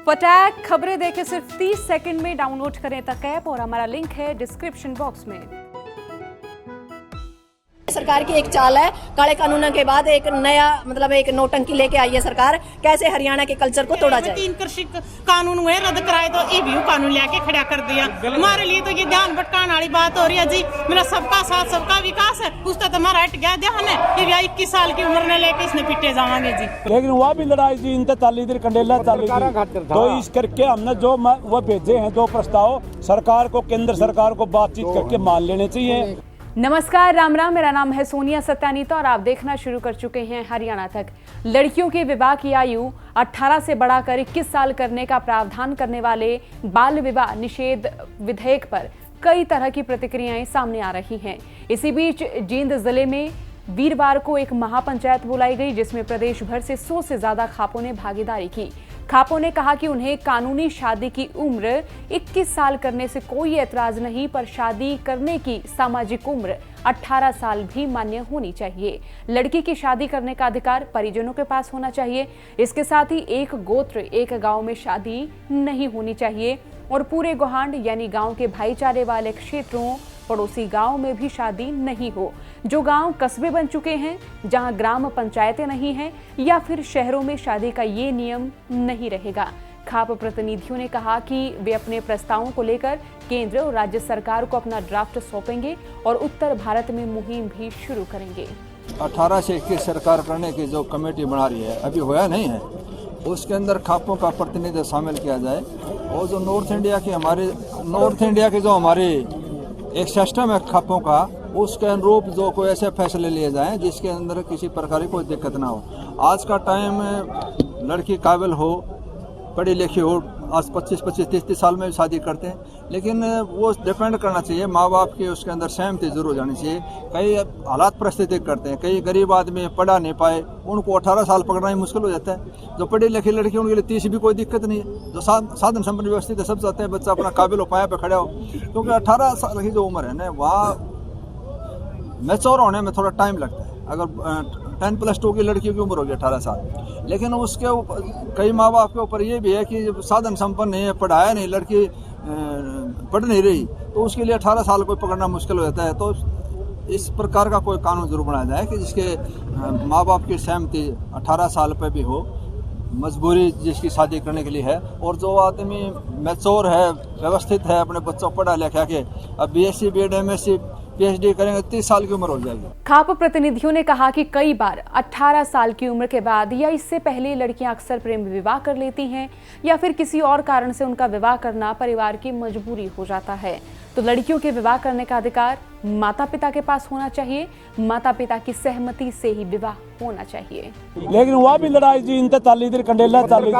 फटाक खबरें देखें सिर्फ 30 सेकंड में डाउनलोड करें तक ऐप और हमारा लिंक है डिस्क्रिप्शन बॉक्स में। सरकार की एक चाल है, काले कानूनों के बाद एक नया एक नौटंकी लेके आई है सरकार, कैसे हरियाणा के कल्चर को तोड़ा जाए। 3 कृषि कानून हुए रद्द कराए तो ये भी कानून लेके खड़ा कर दिया। हमारे लिए तो ये ध्यान भटकाने वाली बात हो रही है जी। मेरा सबका साथ सबका विकास है, उसका तो हमारा हट गया ध्यान है। ये 21 साल की उम्र में लेके इसने पिटे जाएंगे जी। लेकिन वह भी लड़ाई जी इन ताली देर कंडेला ताली तो इस करके हमने जो वो भेजे हैं 2 प्रस्ताव सरकार को, केंद्र सरकार को बातचीत करके मान लेने चाहिए। नमस्कार, राम राम। मेरा नाम है सोनिया सत्यानीता और आप देखना शुरू कर चुके हैं हरियाणा तक। लड़कियों के विवाह की आयु 18 से बढ़ाकर 21 साल करने का प्रावधान करने वाले बाल विवाह निषेध विधेयक पर कई तरह की प्रतिक्रियाएं सामने आ रही हैं। इसी बीच जींद जिले में वीरवार को एक महापंचायत बुलाई गई, जिसमें प्रदेश भर से 100 से ज्यादा खापों ने भागीदारी की। खापों ने कहा कि उन्हें कानूनी शादी की उम्र 21 साल करने से कोई एतराज नहीं, पर शादी करने की सामाजिक उम्र 18 साल भी मान्य होनी चाहिए। लड़की की शादी करने का अधिकार परिजनों के पास होना चाहिए। इसके साथ ही एक गोत्र एक गांव में शादी नहीं होनी चाहिए और पूरे गोहांड यानी गांव के भाईचारे वाले क्षेत्रों पड़ोसी गांव में भी शादी नहीं हो। जो गांव कस्बे बन चुके हैं, जहां ग्राम पंचायतें नहीं हैं, या फिर शहरों में शादी का ये नियम नहीं रहेगा। खाप प्रतिनिधियों ने कहा कि वे अपने प्रस्तावों को लेकर केंद्र और राज्य सरकार को अपना ड्राफ्ट सौंपेंगे और उत्तर भारत में मुहिम भी शुरू करेंगे। 18 से 21 सरकार करने की जो कमेटी बना रही है, अभी होया नहीं है, उसके अंदर खापों का प्रतिनिधित्व शामिल किया जाए और जो नॉर्थ इंडिया के जो हमारे एक सिस्टम है खापों का, उसके अनुरूप जो कोई ऐसे फैसले लिए जाएं जिसके अंदर किसी प्रकार की कोई दिक्कत ना हो। आज का टाइम लड़की काबिल हो, पढ़ी लिखी हो, आज 25-25, 30-30 साल में भी शादी करते हैं, लेकिन वो डिपेंड करना चाहिए माँ बाप की, उसके अंदर सहमति जरूर हो जानी चाहिए। कई हालात परिस्थिति करते हैं, कई गरीब आदमी पढ़ा नहीं पाए, उनको 18 साल पकड़ना ही मुश्किल हो जाता है। जो पढ़ी लिखी लड़की उनके लिए 30 भी कोई दिक्कत नहीं है। जो साधन संपन्न व्यवस्थित है, सब चाहते हैं बच्चा अपना काबिल हो, पाया पे खड़ा हो, क्योंकि 18 साल की जो उम्र है ना, वहाँ मैच्योर होने में थोड़ा टाइम लगता है। अगर 10+2 की लड़कियों की उम्र होगी 18 साल, लेकिन उसके कई माँ बाप के ऊपर ये भी है कि जब साधन संपन्न नहीं है, पढ़ाया नहीं, लड़की पढ़ नहीं रही, तो उसके लिए 18 साल को पकड़ना मुश्किल हो जाता है। तो इस प्रकार का कोई कानून जरूर बनाया जाए कि जिसके माँ बाप की सहमति 18 साल पर भी हो, मजबूरी जिसकी शादी करने के लिए है, और जो आदमी मैच्योर है, व्यवस्थित है, अपने बच्चों पढ़ा लिखा के अब BSc BEd MSc PhD करेंगे, 30 साल की उम्र हो जाएगी। खाप प्रतिनिधियों ने कहा कि कई बार 18 साल की उम्र के बाद या इससे पहले लड़कियां अक्सर प्रेम विवाह कर लेती हैं, या फिर किसी और कारण से उनका विवाह करना परिवार की मजबूरी हो जाता है। तो लड़कियों के विवाह करने का अधिकार माता पिता के पास होना चाहिए, माता पिता की सहमति से ही विवाह होना चाहिए। लेकिन वह भी लड़ाई जी इन ताली देर कंडेला ताली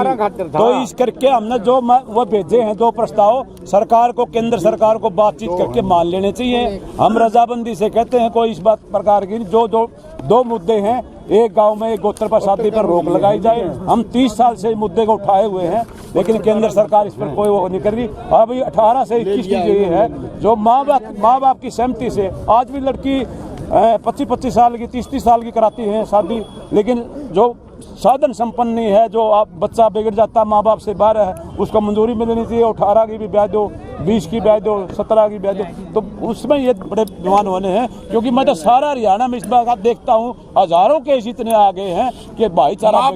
तो इस करके हमने जो वो भेजे हैं 2 प्रस्ताव सरकार को, केंद्र सरकार को बातचीत करके मान लेने चाहिए। हम रजाबंदी से कहते हैं, कोई इस बात प्रकार की जो 2 मुद्दे हैं, एक गांव में एक गोत्र पर शादी पर रोक लगाई जाए। हम 30 साल से मुद्दे को उठाए हुए हैं, लेकिन केंद्र सरकार इस पर कोई वो नहीं कर रही। अभी 18 से 21 की ये है, जो माँ बाप की सहमति से आज भी लड़की 25-25 साल की, 30-30 साल की कराती है शादी, लेकिन जो साधन संपन्न नहीं है, जो आप बच्चा बिगड़ जाता माँ बाप से बाहर है, उसको मंजूरी मिलनी चाहिए। 18 की भी ब्याह दो, 20 की ब्याह दो, 17 की ब्याह दो, तो उसमें ये बड़े विद्वान होने हैं। क्योंकि मैं तो सारा हरियाणा में इस बात देखता हूँ, हजारों केस इतने आ गए हैं कि भाईचारा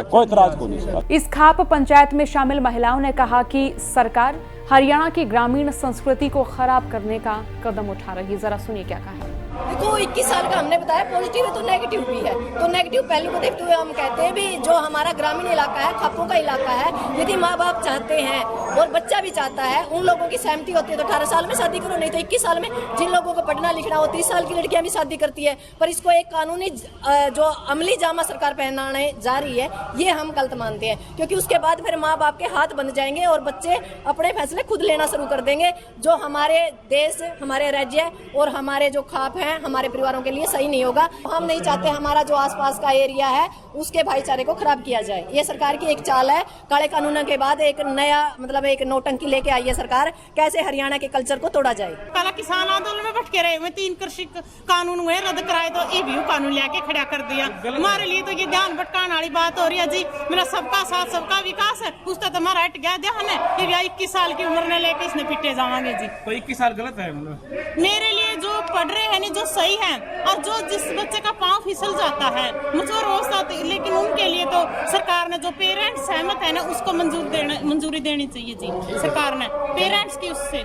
कोई इतराज को नहीं। इस खाप पंचायत में शामिल महिलाओं ने कहा कि सरकार हरियाणा की ग्रामीण संस्कृति को खराब करने का कदम उठा रही है। जरा सुनिए क्या कहा। देखो 21 साल का हमने बताया, पॉजिटिव है तो नेगेटिव भी है। तो नेगेटिव पहलू को देखते हुए हम कहते हैं भी जो हमारा ग्रामीण इलाका है, खापों का इलाका है, यदि माँ बाप चाहते हैं और बच्चा भी चाहता है, उन लोगों की सहमति होती है तो 18 साल में शादी करो, नहीं तो 21 साल में। जिन लोगों को पढ़ना लिखना हो, 30 साल की लड़कियां भी शादी करती है, पर इसको एक कानूनी जो अमली जामा सरकार पहनाने जा रही है, ये हम गलत मानते हैं। क्योंकि उसके बाद फिर माँ बाप के हाथ बंध जाएंगे और बच्चे अपने फैसले खुद लेना शुरू कर देंगे। जो हमारे देश, हमारे राज्य और हमारे जो खाप हैं, है हमारे परिवारों के लिए सही नहीं होगा। हम नहीं चाहते हमारा जो आसपास का एरिया है उसके भाईचारे को खराब किया जाए। ये सरकार की एक चाल है। काले कानूनों के बाद एक नया मतलब एक नौटंकी लेके आई है सरकार, कैसे हरियाणा के कल्चर को तोड़ा जाए। पहला किसान आंदोलन में भटके रहे, मैं 3 कृषि कानून हुए रद्द कराए तो ईवीयू कानून लेके खड़ा कर दिया। हमारे लिए तो ये ध्यान भटकाने वाली बात हो रही है जी। मेरा सबका साथ सबका विकास है, उसका तो हमारा हट गया ध्यान है। ये 21 साल की उम्र ने लेके इसने पिटे जावांगे जी। तो 21 साल गलत है मतलब मेरे लिए जो पढ़ रहे हैं नहीं जो सही है, और जो जिस बच्चे का पाँव फिसल जाता है मुझे रोज आती, लेकिन उनके लिए तो सरकार ने जो पेरेंट्स सहमत है ना उसको मंजूरी देनी चाहिए जी सरकार ने पेरेंट्स की। उससे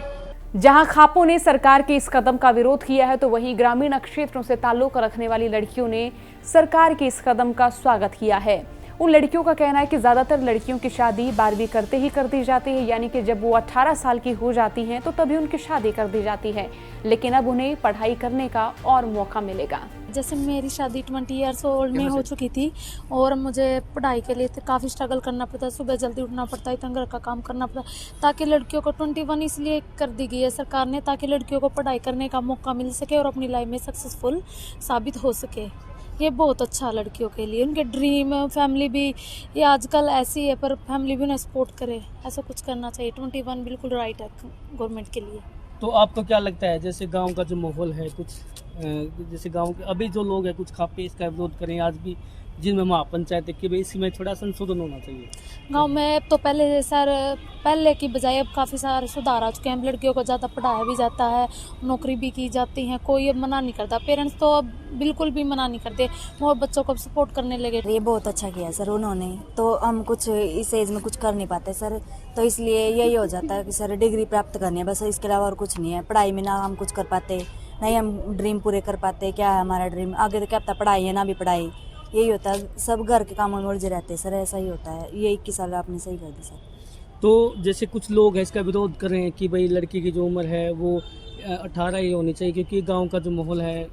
जहां खापों ने सरकार के इस कदम का विरोध किया है तो वहीं ग्रामीण क्षेत्रों से ताल्लुक रखने वाली लड़कियों ने सरकार के इस कदम का स्वागत किया है। उन लड़कियों का कहना है कि ज्यादातर लड़कियों की शादी 12वीं करते ही कर दी जाती है, यानी कि जब वो 18 साल की हो जाती हैं तो तभी उनकी शादी कर दी जाती है, लेकिन अब उन्हें पढ़ाई करने का और मौका मिलेगा। जैसे मेरी शादी 20 ईयर्स ओल्ड में हो चुकी थी और मुझे पढ़ाई के लिए काफ़ी स्ट्रगल करना पड़ता, सुबह जल्दी उठना पड़ता है, घर का काम करना पड़ता, ताकि लड़कियों को 21 इसलिए कर दी गई है सरकार ने, ताकि लड़कियों को पढ़ाई करने का मौका मिल सके और अपनी लाइफ में सक्सेसफुल साबित हो सके। ये बहुत अच्छा लड़कियों के लिए, उनके ड्रीम फैमिली भी ये आजकल ऐसी है, पर फैमिली भी उन्हें सपोर्ट करे, ऐसा कुछ करना चाहिए। 21 बिल्कुल राइट है गवर्नमेंट के लिए। तो आपको क्या लगता है जैसे गांव का जो माहौल है, कुछ जैसे गांव के अभी जो लोग हैं कुछ खापे इसका विरोध करें आज भी, जिनमें महापंचायत है कि भाई इसमें थोड़ा संशोधन होना चाहिए गांव में? तो पहले की बजाय अब काफ़ी सारे सुधार आ चुके हैं। लड़कियों को ज़्यादा पढ़ाया भी जाता है, नौकरी भी की जाती है, कोई अब मना नहीं करता। पेरेंट्स तो अब बिल्कुल भी मना नहीं करते, वो बच्चों को सपोर्ट करने लगे। ये बहुत अच्छा किया सर उन्होंने, तो हम कुछ इस एज में कुछ कर नहीं पाते सर, तो इसलिए यही हो जाता है कि सर डिग्री प्राप्त करनी है बस, इसके अलावा और कुछ नहीं है। पढ़ाई में ना हम कुछ कर पाते, नहीं हम ड्रीम पूरे कर पाते। क्या है हमारा ड्रीम आगे, तो क्या पता पढ़ाई है ना भी पढ़ाई, यही होता है। सब घर के कामों में उलझे रहते हैं सर, ऐसा ही होता है। ये 21 साल आपने सही कर दी सर। तो जैसे कुछ लोग हैं इसका विरोध कर रहे हैं कि भाई लड़की की जो उम्र है वो 18 ही होनी चाहिए, क्योंकि गांव का जो माहौल है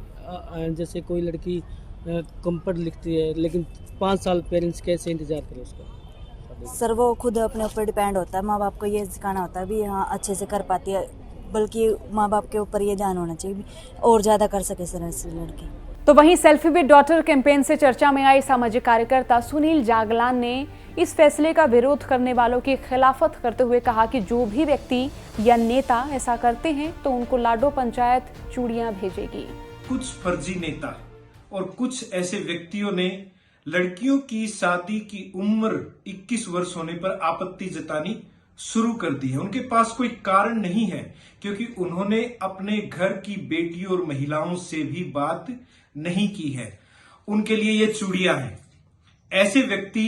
जैसे कोई लड़की कम पढ़ लिखती है लेकिन 5 साल पेरेंट्स कैसे इंतजार करें उसका? सर वो खुद अपने ऊपर डिपेंड होता है, माँ बाप को ये सिखाना होता है भी हाँ अच्छे से कर पाती है, बल्कि माँ बाप के ऊपर ये ध्यान होना चाहिए और ज़्यादा कर सके सर ऐसी लड़की। तो वहीं सेल्फी विद डॉटर कैंपेन से चर्चा में आए सामाजिक कार्यकर्ता सुनील जागलान ने इस फैसले का विरोध करने वालों की खिलाफत करते हुए कहा कि जो भी व्यक्ति या नेता ऐसा करते हैं तो उनको लाडो पंचायत चूड़ियां भेजेगी। कुछ फर्जी नेता और कुछ ऐसे व्यक्तियों ने लड़कियों की शादी की उम्र 21 वर्ष होने पर आपत्ति जतानी शुरू कर दी है। उनके पास कोई कारण नहीं है, क्योंकि उन्होंने अपने घर की बेटियों और महिलाओं से भी बात नहीं की है। उनके लिए ये चूड़ियां हैं। ऐसे व्यक्ति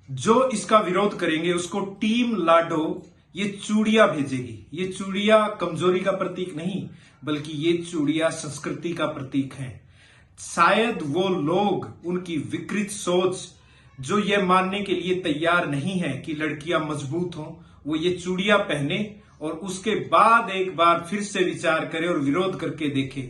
जो इसका विरोध करेंगे उसको टीम लाडो ये चूड़ियां भेजेगी। ये चूड़ियां कमजोरी का प्रतीक नहीं, बल्कि ये चूड़ियां संस्कृति का प्रतीक है। शायद वो लोग, उनकी विकृत सोच जो ये मानने के लिए तैयार नहीं है कि लड़कियां मजबूत हों, वो ये चूड़ियां पहने और उसके बाद एक बार फिर से विचार करें और विरोध करके देखें।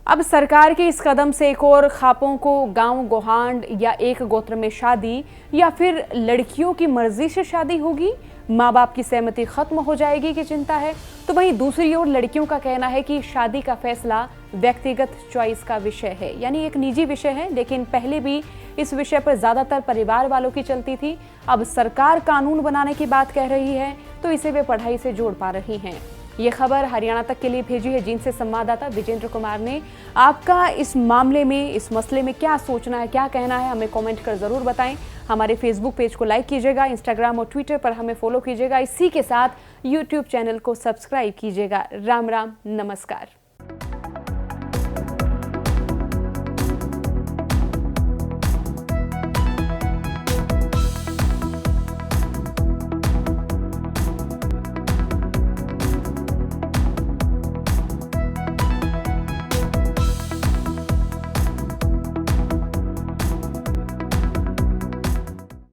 अब सरकार के इस कदम से एक और खापों को गांव गोहांड या एक गोत्र में शादी या फिर लड़कियों की मर्जी से शादी होगी, माँ बाप की सहमति खत्म हो जाएगी की चिंता है। तो वहीं दूसरी ओर लड़कियों का कहना है कि शादी का फैसला व्यक्तिगत चॉइस का विषय है, यानी एक निजी विषय है। लेकिन पहले भी इस विषय पर ज्यादातर परिवार वालों की चलती थी। अब सरकार कानून बनाने की बात कह रही है तो इसे वे पढ़ाई से जोड़ पा रही हैं। ये खबर हरियाणा तक के लिए भेजी है जिनसे संवाददाता विजेंद्र कुमार ने। आपका इस मामले में, इस मसले में क्या सोचना है, क्या कहना है, हमें कमेंट कर जरूर बताएं। हमारे फेसबुक पेज को लाइक कीजिएगा, इंस्टाग्राम और ट्विटर पर हमें फॉलो कीजिएगा। इसी के साथ यूट्यूब चैनल को सब्सक्राइब कीजिएगा। राम राम, नमस्कार।